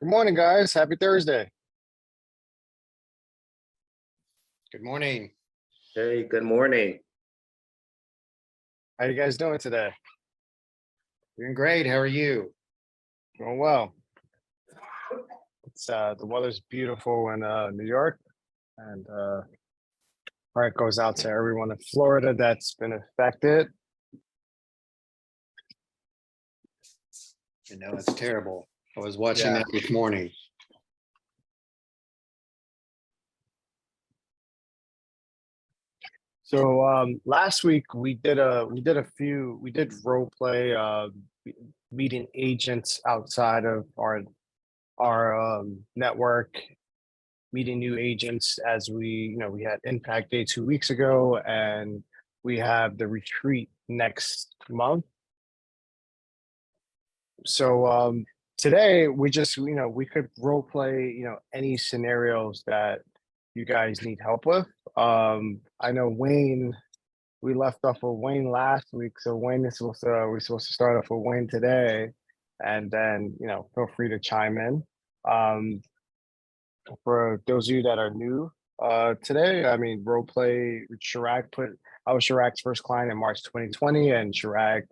Good morning, guys. Happy Thursday. Good morning. Hey, good morning. How you guys doing today? Doing great. How are you? Doing well. It's the weather's beautiful in New York, and heart goes out to everyone in Florida that's been affected. I know it's terrible. I was watching Yeah. that this morning. So last week we did role play meeting agents outside of our network, meeting new agents as we had Impact Day 2 weeks ago, and we have the retreat next month. So today we could role play any scenarios that you guys need help with. I know Wayne, we left off with Wayne last week, so Wayne is we're supposed to start off with Wayne today, and then feel free to chime in. For those of you that are new today, I mean, role play I was Chirag's first client in March 2020, and Chirag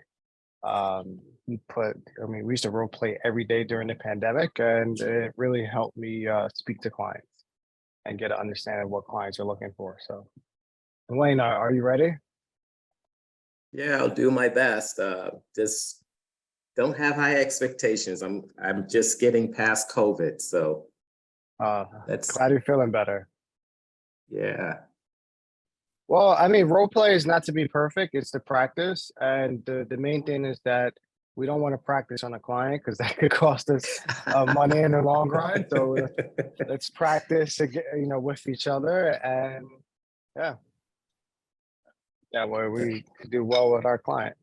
we used to role play every day during the pandemic, and it really helped me speak to clients and get an understanding of what clients are looking for. So Wayne, are you ready? Yeah, I'll do my best. Just don't have high expectations. I'm just getting past COVID, so that's Glad you're feeling better. yeah. Well, I mean, role play is not to be perfect, it's to practice. And the main thing is that we don't want to practice on a client because that could cost us money in the long run. So let's practice with each other, and yeah, where we do well with our client.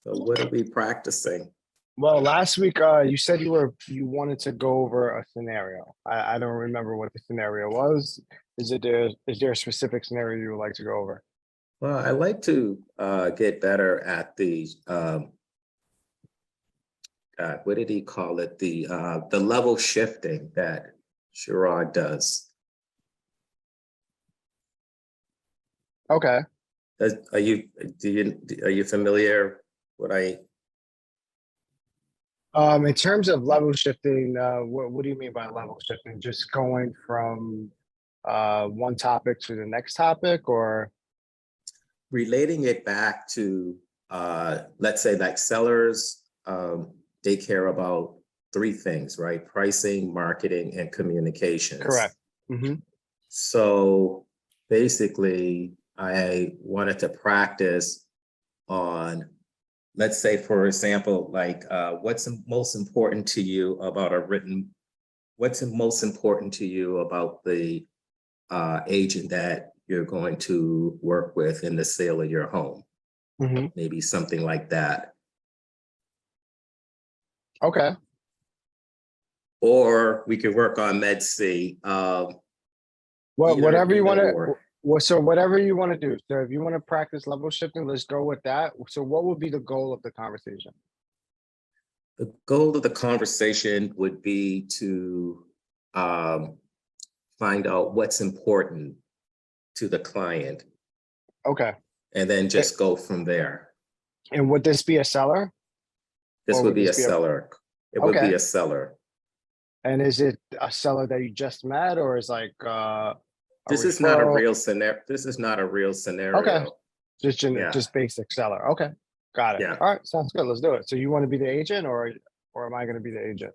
So what are we practicing? Well, last week you said you wanted to go over a scenario. I don't remember what the scenario was. Is there a specific scenario you would like to go over? Well, I like to get better at the what did he call it? The level shifting that Chirag does. Okay. Are you familiar what I? In terms of level shifting, what do you mean by level shifting? Just going from one topic to the next topic, or? Relating it back to, let's say, like sellers, they care about three things, right? Pricing, marketing, and communications. Correct. Mm-hmm. So basically, I wanted to practice on, let's say, for example, like what's most important to you about what's most important to you about the agent that you're going to work with in the sale of your home. Mm-hmm. Maybe something like that. Okay. Or we could work on MedC. Whatever you want or. to. So whatever you want to do. So if you want to practice level shifting, let's go with that. So what would be the goal of the conversation? The goal of the conversation would be to find out what's important to the client. Okay. And then just go from there. And would this be a seller? This would be a seller. It would be a seller. And is it a seller that you just met, or is like this is not a real scenario. This is not a real scenario. Okay. Just basic seller. Okay. Got it. Yeah. All right. Sounds good. Let's do it. So you want to be the agent, or am I going to be the agent?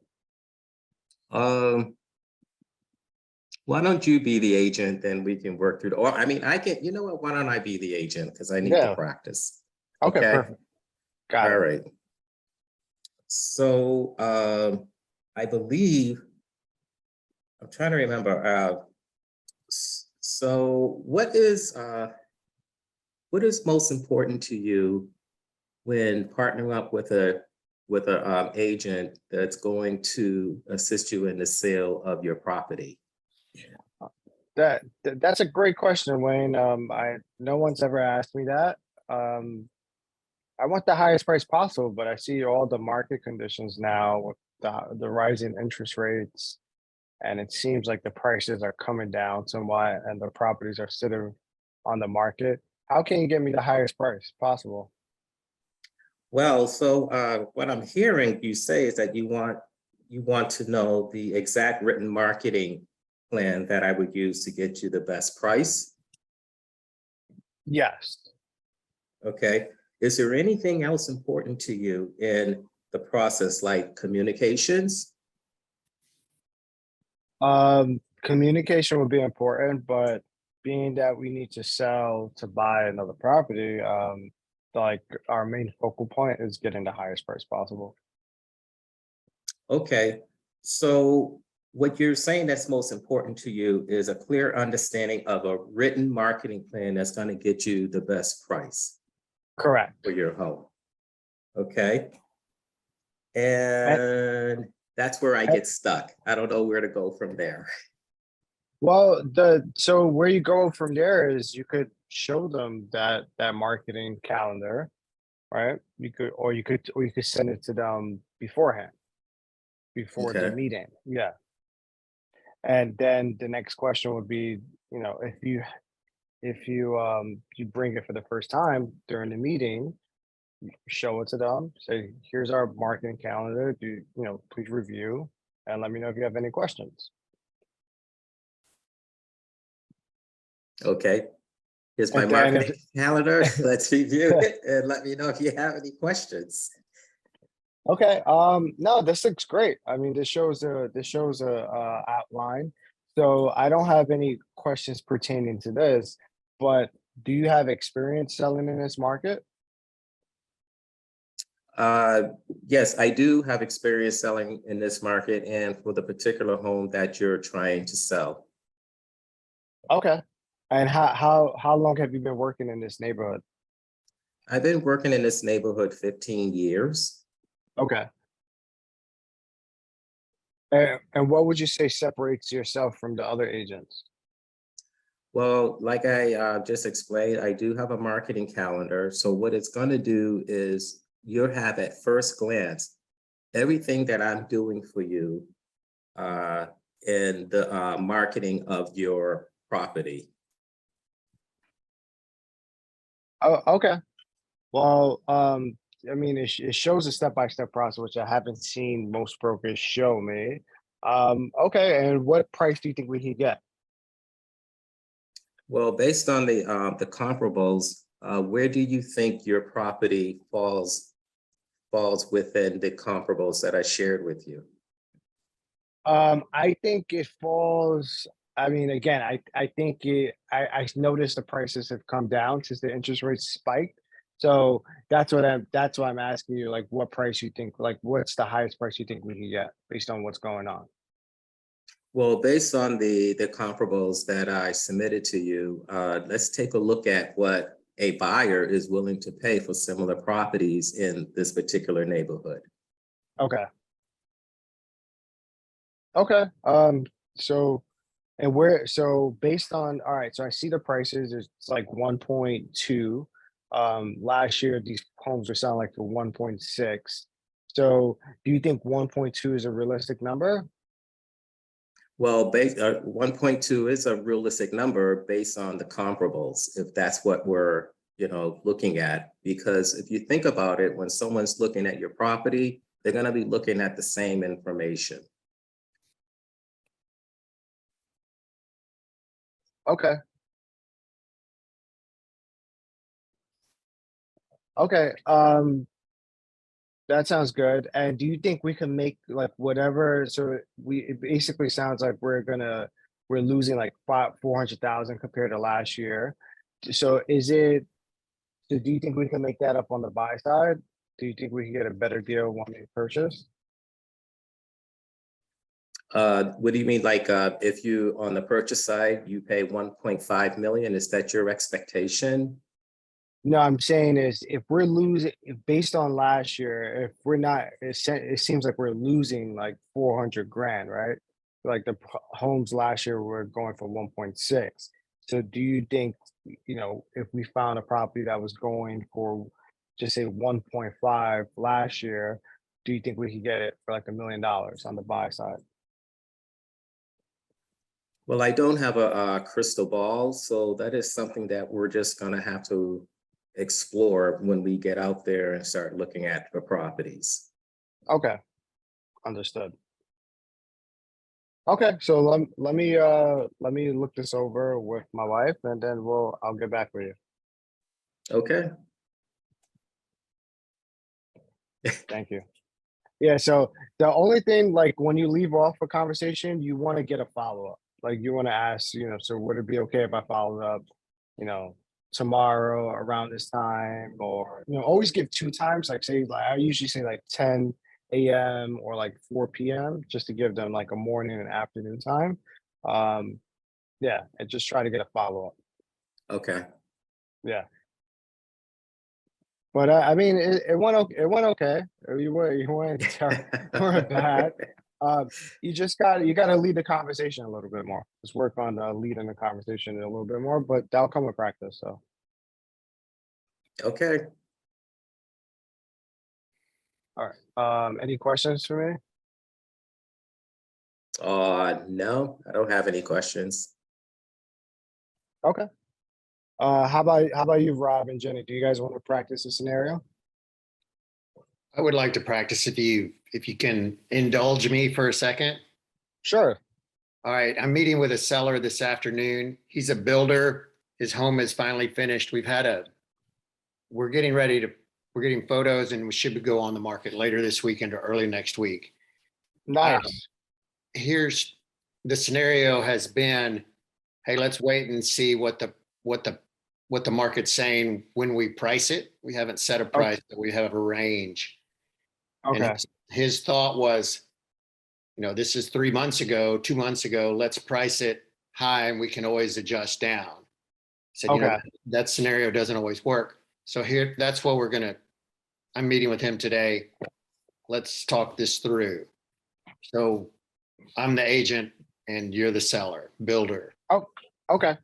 Why don't you be the agent, then we can work through or I mean, I can, you know what, why don't I be the agent? Because I need to practice. Okay, perfect. Got it. All right. So I believe, I'm trying to remember. So what is most important to you when partnering up with a agent that's going to assist you in the sale of your property? That's a great question, Wayne. No one's ever asked me that. I want the highest price possible, but I see all the market conditions now with the rising interest rates, and it seems like the prices are coming down somewhat, and the properties are sitting on the market. How can you get me the highest price possible? Well, so what I'm hearing you say is that you want to know the exact written marketing plan that I would use to get you the best price. Yes. Okay. Is there anything else important to you in the process, like communications? Communication would be important, but being that we need to sell to buy another property, like our main focal point is getting the highest price possible. Okay. So what you're saying that's most important to you is a clear understanding of a written marketing plan that's going to get you the best price Correct. for your home. Okay. And, And that's where I get stuck. I don't know where to go from there. well, so where you go from there is you could show them that marketing calendar, right? You could send it to them beforehand, before the Okay. meeting. Yeah. And then the next question would be, if you bring it for the first time during the meeting, show it to them, say, here's our marketing calendar, please review and let me know if you have any questions. Okay. Here's my And then marketing calendar. Let's review it and let me know if you have any questions. okay, no, this looks great. I mean, this shows a outline. So I don't have any questions pertaining to this, but do you have experience selling in this market? Uh, yes, I do have experience selling in this market and for the particular home that you're trying to sell. Okay. And how long have you been working in this neighborhood? I've been working in this neighborhood 15 years. Okay. And what would you say separates yourself from the other agents? Well, like I just explained, I do have a marketing calendar. So what it's going to do is you'll have at first glance everything that I'm doing for you uh, in the marketing of your property. Oh, okay. Well, I mean, it shows a step-by-step process, which I haven't seen most brokers show me. Okay, and what price do you think we can get? Well, based on the comparables, where do you think your property falls within the comparables that I shared with you? I think it falls. I mean, again, I think I noticed the prices have come down since the interest rates spiked. So that's why I'm asking you, like, what price you think, like, what's the highest price you think we can get based on what's going on? Well, based on the comparables that I submitted to you, let's take a look at what a buyer is willing to pay for similar properties in this particular neighborhood. Okay. Okay. So and where so based on all right, so I see the prices, it's like 1.2. Last year these homes were selling like for 1.6. So do you think 1.2 is a realistic number? Well, 1.2 is a realistic number based on the comparables, if that's what we're, looking at. Because if you think about it, when someone's looking at your property, they're going to be looking at the same information. Okay. Okay. That sounds good. And do you think we can make like whatever? So it basically sounds like we're losing like 400,000 compared to last year. So so do you think we can make that up on the buy side? Do you think we can get a better deal when we purchase? What do you mean? Like, if you, on the purchase side, you pay 1.5 million, is that your expectation? No, I'm saying is if we're losing based on last year, if we're not, it seems like we're losing like 400 grand, right? Like the homes last year were going for 1.6. So do you think, if we found a property that was going for just say 1.5 last year, do you think we could get it for like $1 million on the buy side? Well, I don't have a crystal ball, so that is something that we're just gonna have to explore when we get out there and start looking at the properties. Okay, understood. Okay, so let me look this over with my wife and then I'll get back with you. Okay, Thank you. Yeah, so the only thing, like when you leave off a conversation, you want to get a follow-up. Like you want to ask, so would it be okay if I followed up, you know, tomorrow around this time? Or, always give two times, like say like I usually say like 10 a.m. or like 4 p.m. just to give them like a morning and afternoon time. Um, yeah, and just try to get a follow-up. okay. Yeah. But I mean, it went okay. It went okay. You weren't weren't bad. You got to lead the conversation a little bit more. Just work on leading the conversation a little bit more, but that'll come with practice. So, Okay, all right. Any questions for me? no, I don't have any questions. Okay. How about you, Rob and Jenny? Do you guys want to practice a scenario? I would like to practice if you can indulge me for a second. Sure. All right, I'm meeting with a seller this afternoon. He's a builder. His home is finally finished. We're getting photos and we should go on the market later this weekend or early next week. Nice. Here's the scenario has been, hey, let's wait and see what the market's saying when we price it. We haven't set a price, but we have a range. Okay. And his thought was, this is 3 months ago, 2 months ago, let's price it high and we can always adjust down. I said, Okay. That scenario doesn't always work. So that's what I'm meeting with him today. Let's talk this through. So I'm the agent and you're the seller, builder. Oh, okay.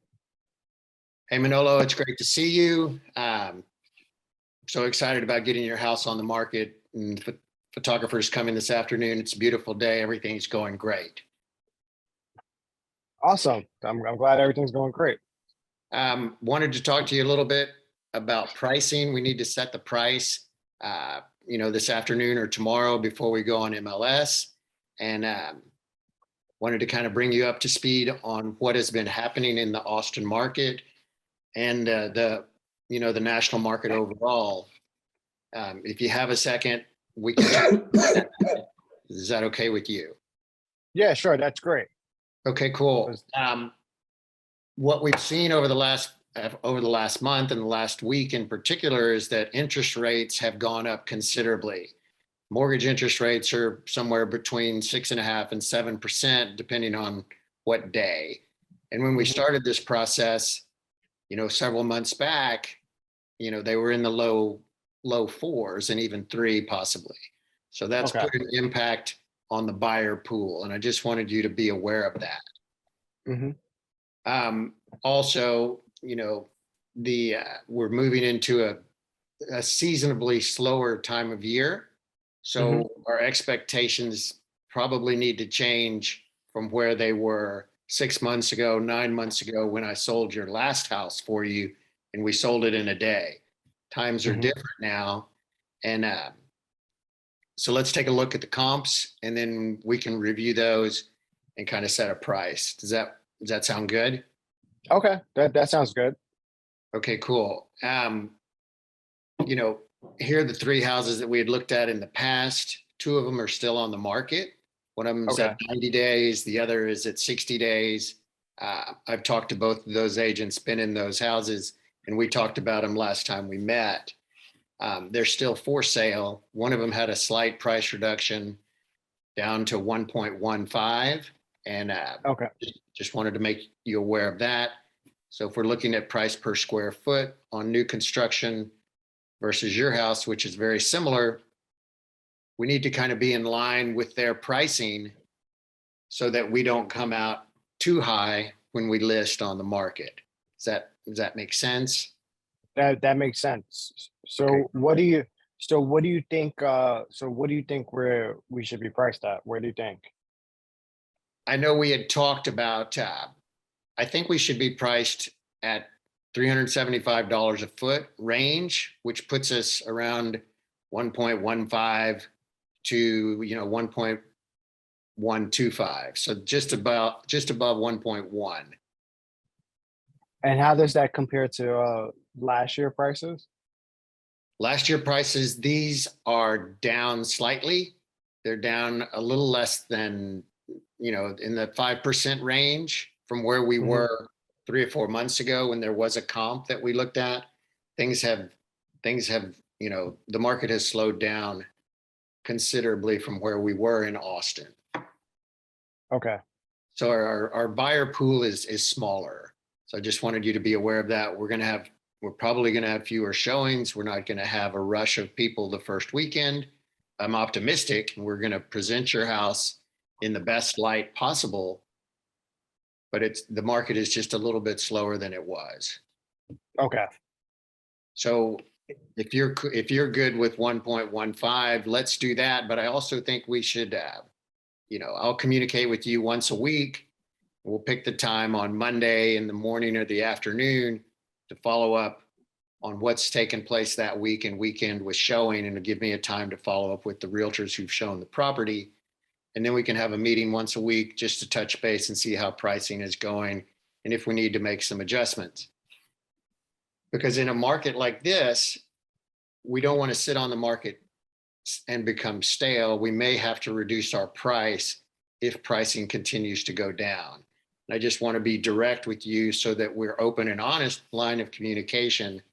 Hey, Manolo, it's great to see you. So excited about getting your house on the market, and photographers coming this afternoon. It's a beautiful day. Everything's going great. Awesome. I'm glad everything's going great. Wanted to talk to you a little bit about pricing. We need to set the price, this afternoon or tomorrow before we go on MLS. And wanted to kind of bring you up to speed on what has been happening in the Austin market and the national market overall. If you have a second, we can. Is that okay with you? Yeah, sure. That's great. Okay, cool. What we've seen over the last month and the last week in particular is that interest rates have gone up considerably. Mortgage interest rates are somewhere between 6.5% and 7%, depending on what day. And when we started this process, several months back, they were in the low fours and even 3 possibly. So that's Okay. put an impact on the buyer pool. And I just wanted you to be aware of that. Mm-hmm. Also, we're moving into a seasonably slower time of year. So our expectations probably need to change from where they were 6 months ago, 9 months ago, when I sold your last house for you and we sold it in a day. Times are different now. And so let's take a look at the comps and then we can review those and kind of set a price. Does that sound good? Okay. That sounds good. Okay, cool. Here are the 3 houses that we had looked at in the past. 2 of them are still on the market. One of them is at 90 days. The other is at 60 days. I've talked to both of those agents, been in those houses, and we talked about them last time we met. They're still for sale. One of them had a slight price reduction down to 1.15. And just wanted to make you aware of that. So if we're looking at price per square foot on new construction versus your house, which is very similar, we need to kind of be in line with their pricing so that we don't come out too high when we list on the market. Does that make sense? That makes sense. So Okay. So what do you think, we should be priced at? Where do you think? I know we had talked about, I think we should be priced at $375 a foot range, which puts us around 1.15 to, 1.125. So just above 1.1. And how does that compare to last year prices? Last year prices, these are down slightly. They're down a little less than, in the 5% range from where we Mhm. were 3 or 4 months ago when there was a comp that we looked at. Things have, the market has slowed down considerably from where we were in Austin. Okay. So our buyer pool is smaller. So I just wanted you to be aware of that. We're probably going to have fewer showings. We're not going to have a rush of people the first weekend. I'm optimistic, and we're going to present your house in the best light possible. But the market is just a little bit slower than it was. Okay. So if you're good with 1.15, let's do that. But I also think we should, I'll communicate with you once a week. We'll pick the time on Monday in the morning or the afternoon to follow up on what's taken place that week and weekend with showing, and to give me a time to follow up with the realtors who've shown the property. And then we can have a meeting once a week just to touch base and see how pricing is going and if we need to make some adjustments. Because in a market like this, we don't want to sit on the market and become stale. We may have to reduce our price if pricing continues to go down. And I just want to be direct with you so that we're open and honest line of communication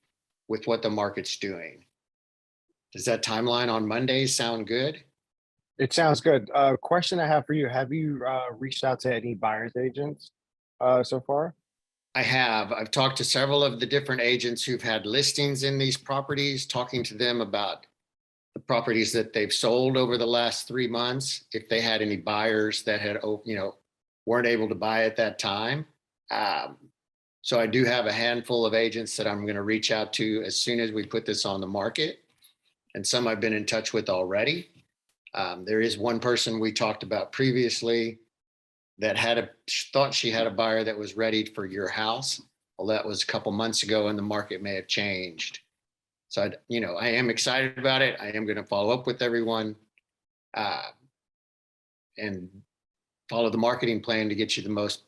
with what the market's doing. Does that timeline on Mondays sound good? It sounds good. Question I have for you: have you reached out to any buyers agents so far? I have. I've talked to several of the different agents who've had listings in these properties, talking to them about the properties that they've sold over the last 3 months, if they had any buyers that had, weren't able to buy at that time. So I do have a handful of agents that I'm going to reach out to as soon as we put this on the market. And some I've been in touch with already. There is one person we talked about previously that thought she had a buyer that was ready for your house. Well, that was a couple months ago and the market may have changed. So, I am excited about it. I am going to follow up with everyone and follow the marketing plan to get you the most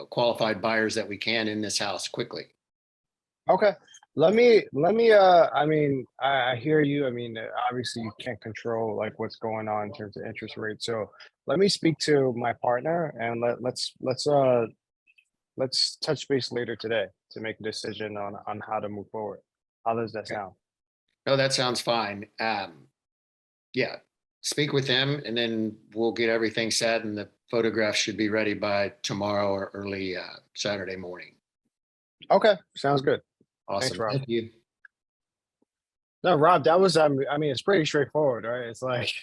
qualified buyers that we can in this house quickly. Okay. Let me, I mean, I hear you. I mean, obviously you can't control like what's going on in terms of interest rates. So let me speak to my partner and let's touch base later today to make a decision on how to move forward. How does that sound? No, that sounds fine. Yeah, speak with them and then we'll get everything set and the photographs should be ready by tomorrow or early Saturday morning. Okay, sounds good. Awesome. Thanks, Rob. Thank you. No, Rob, that was I mean, it's pretty straightforward, right? It's like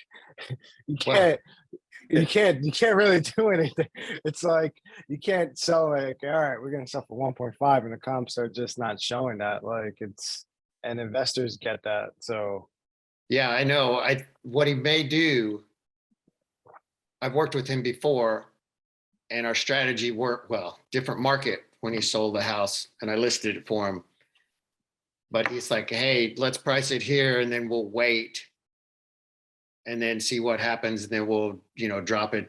you can't you can't really do anything. It's like you can't sell like, all right, we're gonna sell for 1.5 and the comps are just not showing that. Like and investors get that. So Yeah, I know. What he may do, I've worked with him before and our strategy worked well, different market when he sold the house and I listed it for him. But he's like, hey, let's price it here and then we'll wait and then see what happens. And then we'll, drop it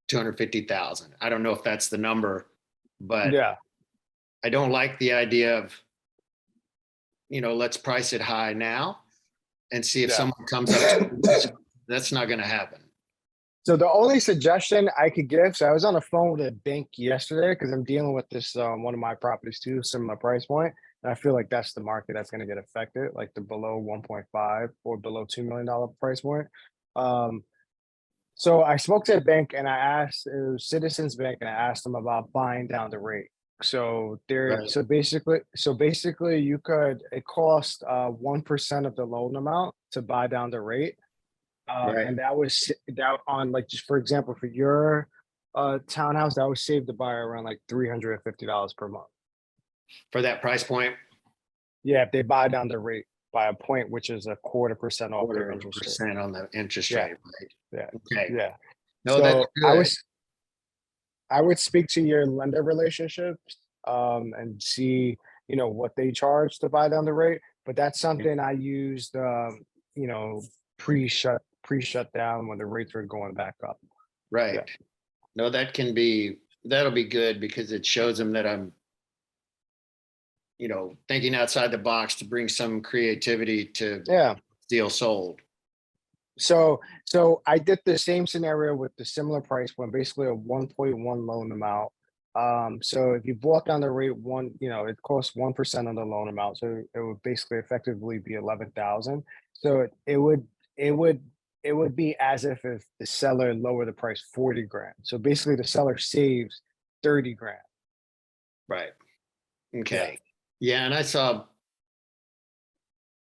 250,000. I don't know if that's the number, but yeah, I don't like the idea of, let's price it high now and see if yeah. someone comes up to us. That's not going to happen. So the only suggestion I could give, so I was on the phone with a bank yesterday because I'm dealing with this one of my properties too, similar price point. And I feel like that's the market that's going to get affected, like the below 1.5 or below $2 million price point. So I spoke to a bank and I asked, it was Citizens Bank, and I asked them about buying down the rate. So Right. basically you could, it cost 1% of the loan amount to buy down the rate. Right. And that was that on, like, just for example, for your townhouse, that would save the buyer around like $350 per month. For that price point. Yeah, if they buy down the rate. by a point, which is 0.25% off their interest rate. 0.25% on the interest Yeah. rate, right? Yeah, Okay. yeah. No, that's So good. I would speak to your lender relationships, and see, what they charge to buy down the rate. But that's something I used, you know, pre-shut down when the rates were going back up. Right. No, that'll be good because it shows them that I'm, thinking outside the box to bring some creativity to Yeah. deal sold. So I did the same scenario with the similar price point, basically a 1.1 loan amount. So if you bought down the rate it costs 1% of the loan amount. So it would basically effectively be 11,000. So it would it would be as if the seller lowered the price 40 grand. So basically the seller saves 30 grand. Right. Okay. Yeah. And I saw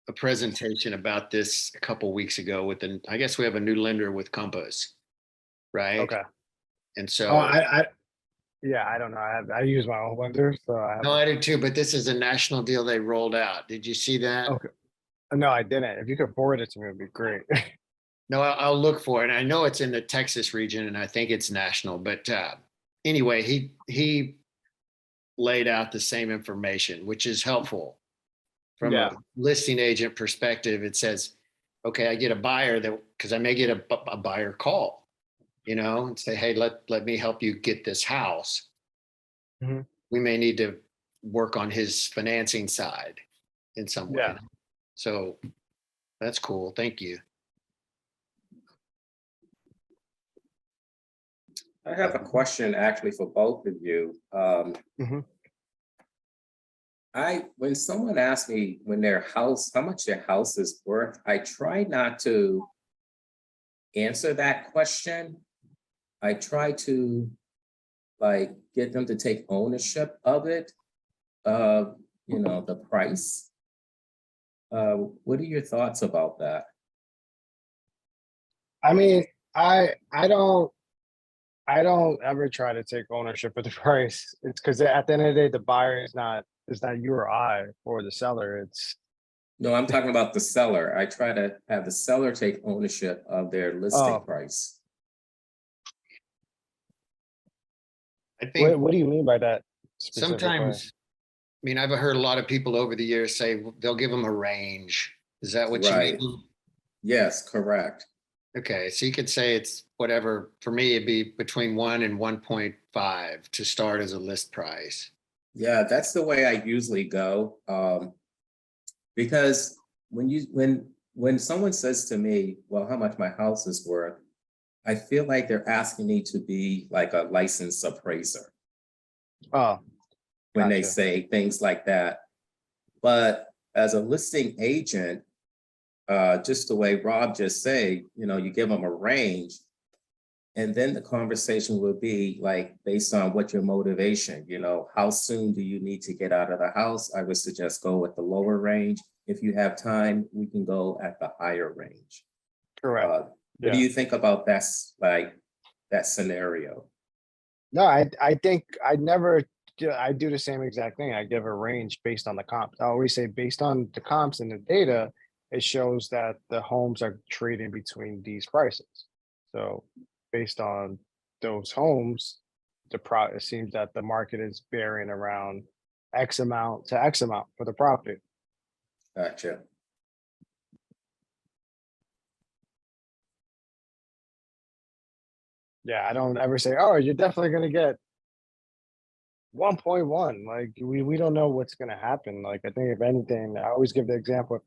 a presentation about this a couple weeks ago I guess we have a new lender with Compass, right? Okay. And Oh, so, yeah, I don't know. I use my own lender, so I have. no, I did too, but this is a national deal they rolled out. Did you see that? Okay. No, I didn't. If you could forward it to me, it'd be great. No, I'll look for it. I know it's in the Texas region and I think it's national, but anyway, he laid out the same information, which is helpful from a Yeah. listing agent perspective. It says, okay, I get a buyer because I may get a buyer call, and say, hey, let me help you get this house. Mhm. We may need to work on his financing side in some way. Yeah. So that's cool. Thank you. I have a question actually for both of you. Mhm. When someone asks me how much their house is worth, I try not to answer that question. I try to like get them to take ownership of it, the price. What are your thoughts about that? I mean, I don't ever try to take ownership of the price. It's because at the end of the day, the buyer is not you or I or the seller. It's No, I'm talking about the seller. I try to have the seller take ownership of their listing oh, price. I think what do you mean by that specifically? sometimes, I mean, I've heard a lot of people over the years say they'll give them a range. Is that what you Right. mean? Yes, correct. Okay, so you could say it's whatever. For me, it'd be between 1 and 1.5 to start as a list price. Yeah, that's the way I usually go. Because when someone says to me, well, how much my house is worth, I feel like they're asking me to be like a licensed appraiser Oh, when they gotcha. say things like that. But as a listing agent, just the way Rob just say, you give them a range, and then the conversation will be like based on what your motivation, how soon do you need to get out of the house? I would suggest go with the lower range. If you have time, we can go at the higher range. Correct. What do Yeah. you think about that scenario? No, I think I do the same exact thing. I give a range based on the comps. I always say based on the comps and the data, it shows that the homes are trading between these prices. So based on those homes, it seems that the market is bearing around X amount to X amount for the property. Gotcha. Yeah, I don't ever say, oh, you're definitely gonna get 1.1. Like we don't know what's gonna happen. Like I think if anything, I always give the example,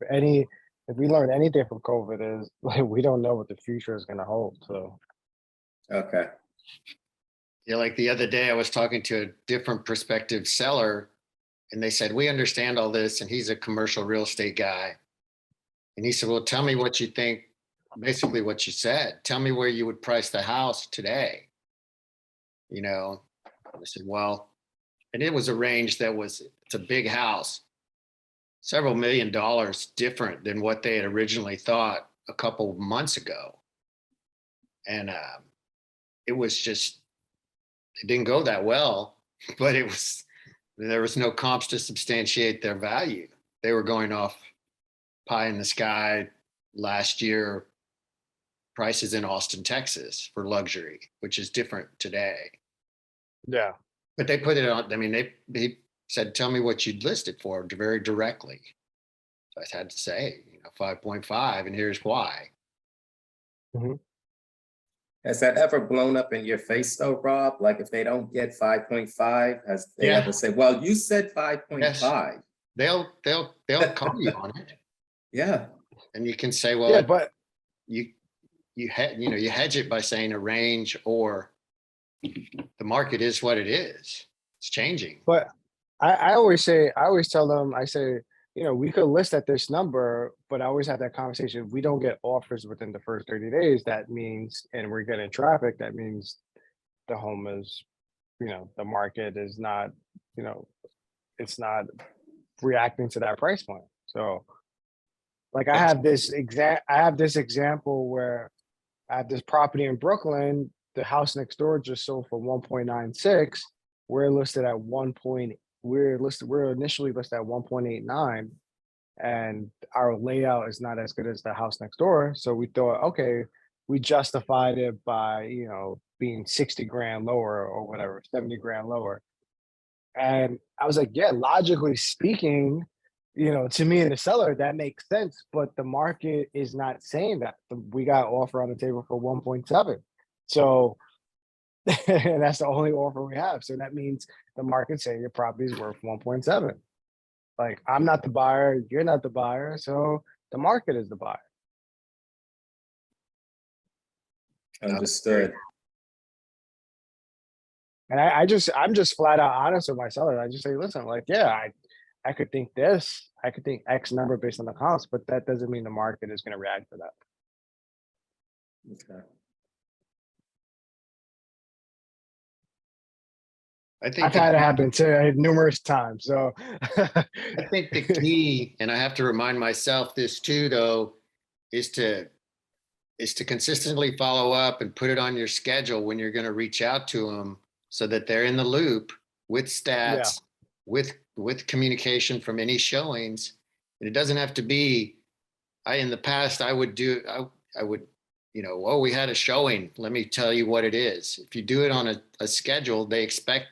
if we learn anything from COVID is like we don't know what the future is gonna hold. So Okay. Yeah, like the other day, I was talking to a different prospective seller, and they said, we understand all this. And he's a commercial real estate guy. And he said, well, tell me what you think, basically what you said. Tell me where you would price the house today. I said, well, and it was a range it's a big house, several $1,000,000 different than what they had originally thought a couple of months ago. And it was just, it didn't go that well, but there was no comps to substantiate their value. They were going off pie in the sky last year prices in Austin, Texas for luxury, which is different today. Yeah. But they put it on, I mean, they said, tell me what you'd list it for very directly. So I had to say, 5.5, and here's why. Has that ever blown up in your face though, Rob? Like if they don't get 5.5, has they Yeah. ever say, well, you said Yes. 5.5? They'll call you on it. Yeah. And you can say, Yeah, well, but you hedge it by saying a range, or the market is what it is. It's changing. But I always tell them, I say, we could list at this number, but I always have that conversation. If we don't get offers within the first 30 days, that means, and we're getting traffic, that means the home is, the market is not, it's not reacting to that price point. So like I have this example where I have this property in Brooklyn, the house next door just sold for 1.96. We're listed at we're initially listed at 1.89, and our layout is not as good as the house next door. So we thought, okay, we justified it by, being 60 grand lower or whatever, 70 grand lower. And I was like, yeah, logically speaking, to me and the seller, that makes sense. But the market is not saying that. We got offer on the table for 1.7. So and that's the only offer we have. So that means the market's saying your property is worth 1.7. Like I'm not the buyer, you're not the buyer. So the market is the buyer. Understood. And I'm just flat out honest with my seller. I just say, listen, like, yeah, I could think this, I could think X number based on the comps, but that doesn't mean the market is going to react to that. Okay. I think I've had it happen too numerous times. So I think the key, and I have to remind myself this too, though, is to consistently follow up and put it on your schedule when you're going to reach out to them, so that they're in the loop with stats, with communication from any showings. And it doesn't have to be, in the past, I would, oh, we had a showing. Let me tell you what it is. If you do it on a schedule, they expect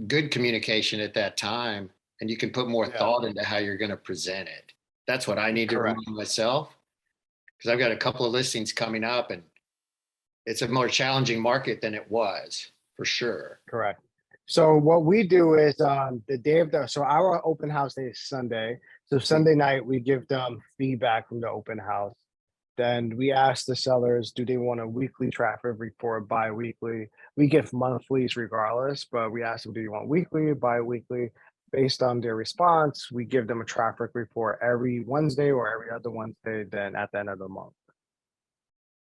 good communication at that time, and you can put more thought into how you're going to present it. That's what I need to remind myself, because I've got a couple of listings coming up, and it's a more challenging market than it was, for sure. Correct. So what we do is the day of so our open house day is Sunday. So Sunday night, we give them feedback from the open house. Then we ask the sellers, do they want a weekly traffic report, bi-weekly? We give monthlies regardless, but we ask them, do you want weekly, bi-weekly? Based on their response, we give them a traffic report every Wednesday or every other Wednesday, then at the end of the month.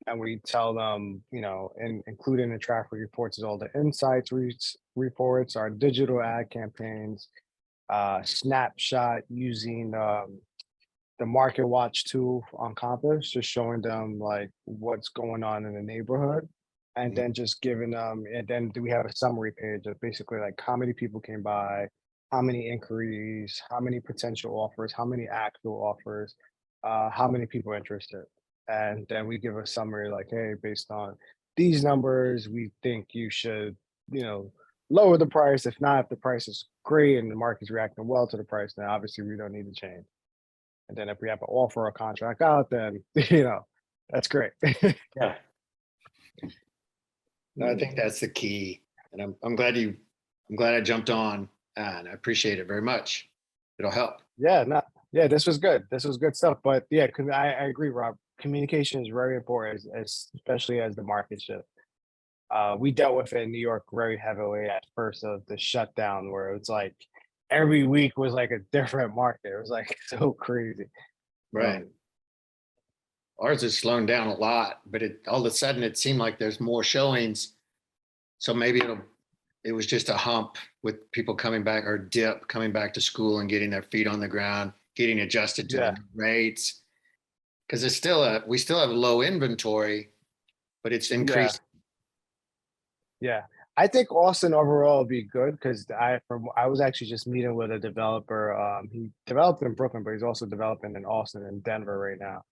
And we tell them, including the traffic reports is all the insights reports, our digital ad campaigns, snapshot using the Market Watch tool on Compass, just showing them like what's going on in the neighborhood, and then just giving them. And then do we have a summary page of basically like how many people came by, how many inquiries, how many potential offers, how many actual offers, how many people interested, and then we give a summary like, hey, based on these numbers, we think you should, lower the price. If not, if the price is great and the market's reacting well to the price, then obviously we don't need to change. And then if we have an offer or contract out, then, that's great. Yeah. No, I think that's the key. And I'm glad I jumped on, and I appreciate it very much. It'll help. Yeah, this was good. This was good stuff. But yeah, I agree, Rob. Communication is very important, especially as the market shifts. We dealt with it in New York very heavily at first of the shutdown, where it was like every week was like a different market. It was like so crazy. Right. Ours is slowing down a lot, but all of a sudden it seemed like there's more showings. So maybe it was just a hump with people coming back, or dip coming back to school and getting their feet on the ground, getting adjusted to the new rates. Because we still have low inventory, but it's increased. Yeah. I think Austin overall will be good because I was actually just meeting with a developer. He developed in Brooklyn, but he's also developing in Austin and Denver right now.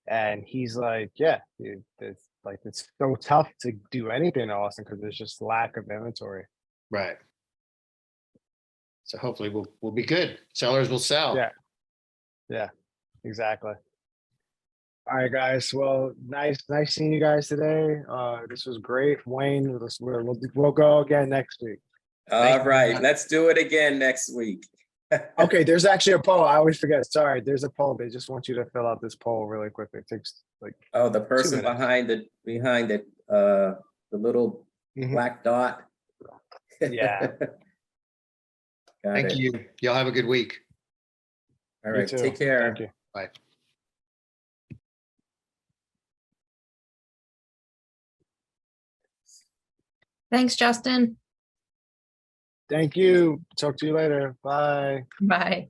And he's like, yeah, it's so tough to do anything in Austin because there's just lack of inventory. Right. So hopefully we'll be good. Sellers will sell. Yeah. Yeah, exactly. All right, guys. Well, nice seeing you guys today. This was great. Wayne, we'll go again next week. All right, let's do it again next week. Okay, there's actually a poll. I always forget. Sorry, there's a poll. They just want you to fill out this poll really quickly. It takes like Oh, the person 2 minutes. behind the little Mhm. black dot. Yeah. Got Thank it. you. Y'all have a good week. All You right, too. take care. Thank you. Bye. Thanks, Justin. Thank you. Talk to you later. Bye. Bye.